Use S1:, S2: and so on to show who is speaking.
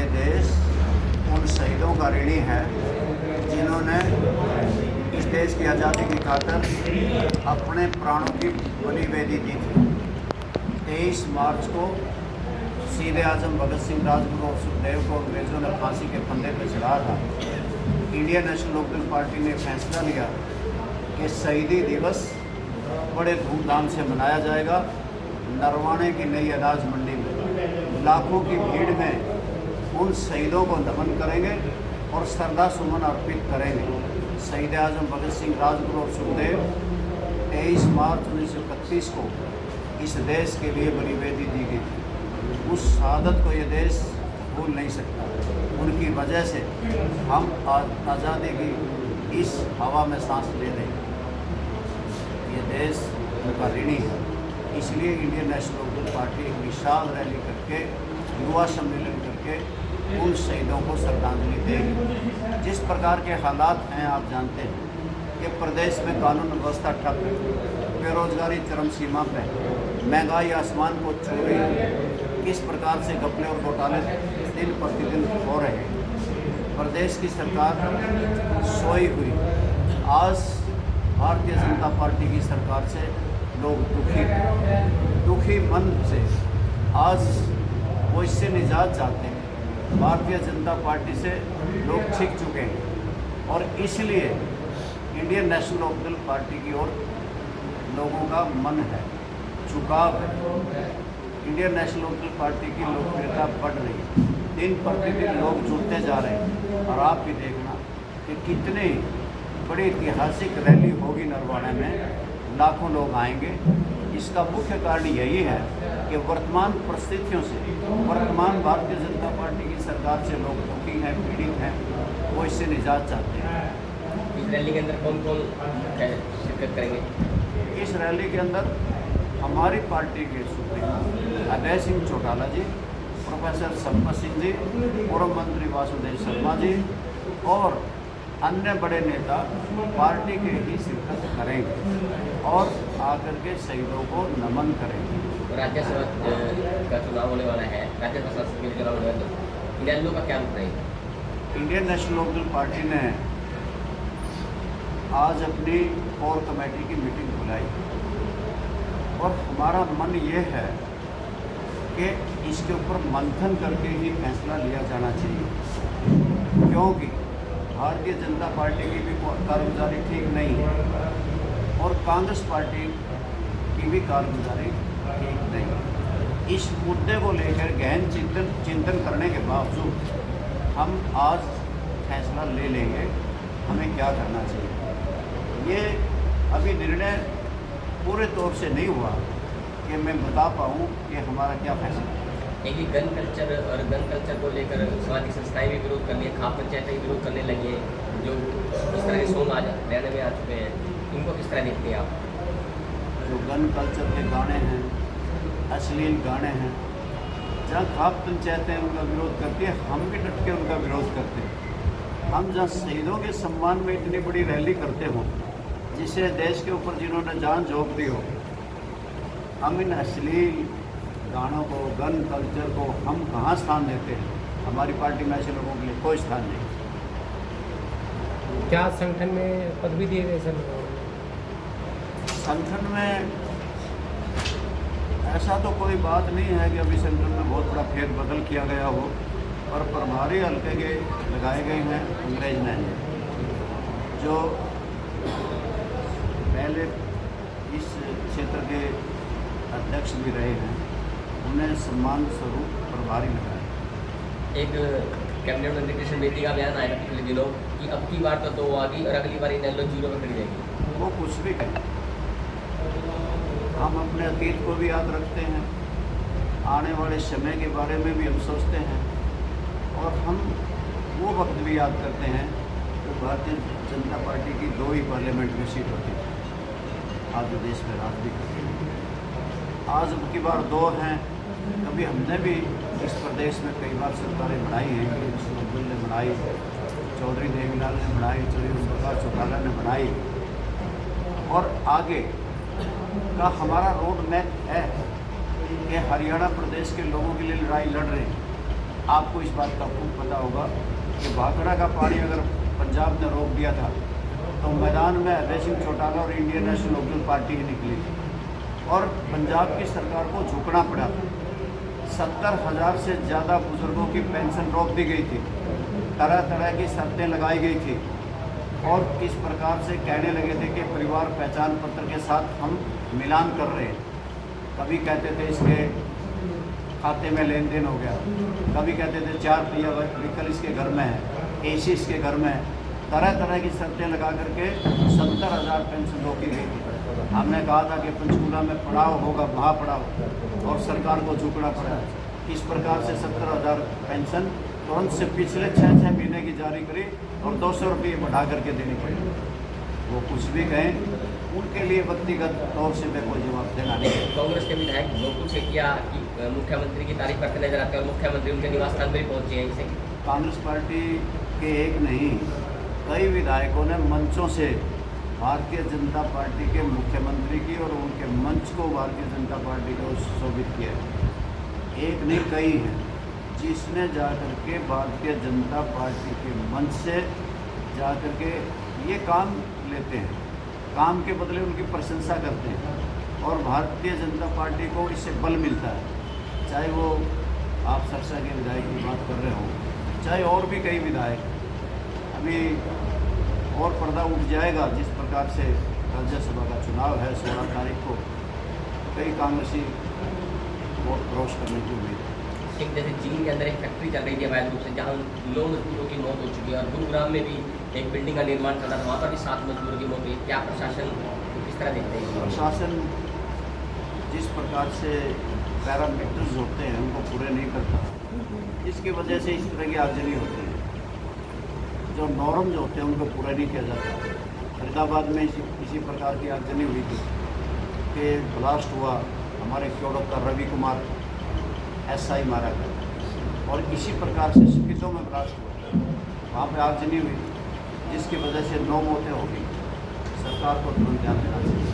S1: ये देश उन शहीदों का ऋणी है जिन्होंने इस देश की आज़ादी की खातिर अपने प्राणों की बलिवेदी दी थी। 23 मार्च को सीधे आजम भगत सिंह, राजगुरु और सुखदेव को अंग्रेज़ों ने फांसी के फंदे पर चढ़ाया था। इंडियन नेशनल लोकदल पार्टी ने फैसला लिया कि शहीदी दिवस बड़े धूमधाम से मनाया जाएगा। नरवाणे की नई अनाज मंडी में लाखों की भीड़ में उन शहीदों को नमन करेंगे और श्रद्धा सुमन अर्पित करेंगे। शहीद आजम भगत सिंह, राजगुरु और सुखदेव 23 मार्च 1931 को इस देश के लिए बलिवेदी दी गई थी। उस शहादत को ये देश भूल नहीं सकता। उनकी वजह से हम आज़ादी की इस हवा में सांस ले रहे हैं। ये देश उनका ऋणी है। इसलिए इंडियन नेशनल लोकदल पार्टी एक विशाल रैली करके, युवा सम्मेलन करके उन शहीदों को श्रद्धांजलि देगी। जिस प्रकार के हालात हैं आप जानते हैं कि प्रदेश में कानून व्यवस्था ठप है, बेरोजगारी चरम सीमा पर, महंगाई आसमान को छू रही है। किस प्रकार से घपले और घोटाले दिन प्रतिदिन हो रहे हैं। प्रदेश की सरकार सोई हुई। आज भारतीय जनता पार्टी की सरकार से लोग दुखी मन से आज वो इससे निजात चाहते हैं। भारतीय जनता पार्टी से लोग छिक चुके हैं और इसलिए इंडियन नेशनल लोकदल पार्टी की ओर लोगों का मन है, झुकाव है। इंडियन नेशनल लोकदल पार्टी की लोकप्रियता बढ़ रही है। दिन प्रतिदिन लोग जुड़ते जा रहे हैं और आप भी देखना कि कितनी बड़ी ऐतिहासिक रैली होगी। नरवाणे में लाखों लोग आएंगे। इसका मुख्य कारण यही है कि वर्तमान परिस्थितियों से, वर्तमान भारतीय जनता पार्टी की सरकार से लोग दुखी हैं, पीड़ित हैं। वो इससे निजात चाहते हैं।
S2: इस रैली के अंदर कौन कौन शिरकत करेंगे?
S1: इस रैली के अंदर हमारी पार्टी के सुप्रीमो अजय सिंह चौटाला जी, प्रोफेसर संपत सिंह जी, पूर्व मंत्री वासुदेव शर्मा जी और अन्य बड़े नेता पार्टी के ही शिरकत करेंगे और आकर के शहीदों को नमन करेंगे।
S2: राज्यसभा का चुनाव होने वाला है, राज्यसभा सांसद के चुनाव होने वाला है, तो इंडियन लोग का क्या रुख रहेगा?
S1: इंडियन नेशनल लोकदल पार्टी ने आज अपनी कोर कमेटी की मीटिंग बुलाई और हमारा मन ये है कि इसके ऊपर मंथन करके ही फैसला लिया जाना चाहिए, क्योंकि भारतीय जनता पार्टी की भी कारगुजारी ठीक नहीं है और कांग्रेस पार्टी की भी कारगुजारी ठीक नहीं। इस मुद्दे को लेकर गहन चिंतन करने के बावजूद हम आज फैसला ले लेंगे हमें क्या करना चाहिए। ये अभी निर्णय पूरे तौर से नहीं हुआ कि मैं बता पाऊँ कि हमारा क्या फैसला है।
S2: एक ही गन कल्चर और गन कल्चर को लेकर सामाजिक संस्थाएं भी विरोध करनी है, खाप पंचायतें भी विरोध करने लगी है। जो इस तरह के सॉन्ग आज हरियाणा में आ चुके हैं, इनको किस तरह देखते हैं आप?
S1: जो गन कल्चर के गाने हैं, अश्लील गाने हैं, जहाँ खाप पंचायतें उनका विरोध करती है, हम भी डट के उनका विरोध करते हैं। हम जहाँ शहीदों के सम्मान में इतनी बड़ी रैली करते हों, जिसे देश के ऊपर जिन्होंने जान झोंक दी हो, हम इन अश्लील गानों को, गन कल्चर को हम कहाँ स्थान देते हैं? हमारी पार्टी में ऐसे लोगों के लिए कोई स्थान नहीं।
S3: क्या संगठन में पद भी दिए गए सर?
S1: संगठन में ऐसा तो कोई बात नहीं है कि अभी संगठन में बहुत बड़ा फेरबदल किया गया हो, और प्रभारी हल्के के लगाए गए हैं अंग्रेज ने, जो पहले इस क्षेत्र के अध्यक्ष भी रहे हैं, उन्हें सम्मान स्वरूप प्रभारी लगाया।
S2: एक कैबिनेट मंत्री कृष्ण बेदी का बयान आया पिछले दिनों कि अब की बार तो 2 आ गई और अगली बार इनेलो 0 पर खड़ी रहेगी।
S1: वो कुछ भी कहें, हम अपने अतीत को भी याद रखते हैं, आने वाले समय के बारे में भी हम सोचते हैं और हम वो वक्त भी याद करते हैं तो भारतीय जनता पार्टी की 2 ही पार्लियामेंट में सीट होती थी। आज देश में राज भी करती है। आज अब की बार 2 हैं। कभी हमने भी इस प्रदेश में कई बार सरकारें बनाई हैं, अब्दुल ने बनाई, चौधरी देवीलाल ने बनाई, चौधरी चौटाला ने बनाई, और आगे का हमारा रोड मैप है कि हरियाणा प्रदेश के लोगों के लिए लड़ाई लड़ रहे हैं। आपको इस बात का खूब पता होगा कि भाखड़ा का पानी अगर पंजाब ने रोक दिया था तो मैदान में अभय सिंह चौटाला और इंडियन नेशनल लोकदल पार्टी ही निकली थी और पंजाब की सरकार को झुकना पड़ा था। 70,000 से ज़्यादा बुजुर्गों की पेंशन रोक दी गई थी, तरह तरह की शर्तें लगाई गई थी और इस प्रकार से कहने लगे थे कि परिवार पहचान पत्र के साथ हम मिलान कर रहे हैं। कभी कहते थे इसके खाते में लेन देन हो गया, कभी कहते थे 4 पहिया व्हीकल इसके घर में है, एसी इसके घर में है, तरह तरह की शर्तें लगा करके 70,000 पेंशन रोकी गई थी। हमने कहा था कि पंचकूला में पड़ाव होगा, वहाँ पड़ाव और सरकार को झुकना पड़ा। इस प्रकार से 70,000 पेंशन तुरंत से पिछले 6 महीने की जारी करी और 200 रुपये बढ़ा करके देनी पड़ी। वो कुछ भी कहें, उनके लिए व्यक्तिगत तौर से मैं कोई जवाब देना नहीं।
S2: कांग्रेस के विधायक गोकुल सेकिया की मुख्यमंत्री की तारीफ करते नजर आते हैं और मुख्यमंत्री उनके निवास स्थान पर भी पहुंचे हैं। इसे
S1: कांग्रेस पार्टी के एक नहीं कई विधायकों ने मंचों से भारतीय जनता पार्टी के मुख्यमंत्री की और उनके मंच को भारतीय जनता पार्टी को सुशोभित किया है। एक नहीं कई हैं जिसने जाकर के भारतीय जनता पार्टी के मंच से जाकर के ये काम लेते हैं, काम के बदले उनकी प्रशंसा करते हैं और भारतीय जनता पार्टी को इससे बल मिलता है। चाहे वो आप सरसा के विधायक की बात कर रहे हो, चाहे और भी कई विधायक, अभी और पर्दा उठ जाएगा जिस प्रकार से राज्यसभा का चुनाव है 16 तारीख को, कई कांग्रेसी वोट क्रॉस करने की उम्मीद है।
S2: एक जैसे चीन के अंदर एक फैक्ट्री चल रही थी अवैध रूप से, जहाँ 9 मजदूरों की मौत हो चुकी है और गुरुग्राम में भी एक बिल्डिंग का निर्माण चल रहा था, वहाँ पर भी 7 मजदूरों की मौत हुई। क्या प्रशासन किस तरह देखते हैं?
S1: प्रशासन जिस प्रकार से पैरामीटर्स होते हैं उनको पूरे नहीं करता, इसकी वजह से इस तरह की आगजनी होती है। जो नॉर्म्स होते हैं उनको पूरा नहीं किया जाता। फरीदाबाद में इसी प्रकार की आगजनी हुई थी कि ब्लास्ट हुआ, हमारे क्योड़क का रवि कुमार SI मारा गया और इसी प्रकार से स्पीतों में ब्लास्ट हुआ, वहाँ पे आगजनी हुई जिसकी वजह से 9 मौतें हो गई। सरकार को तुरंत ध्यान देना चाहिए।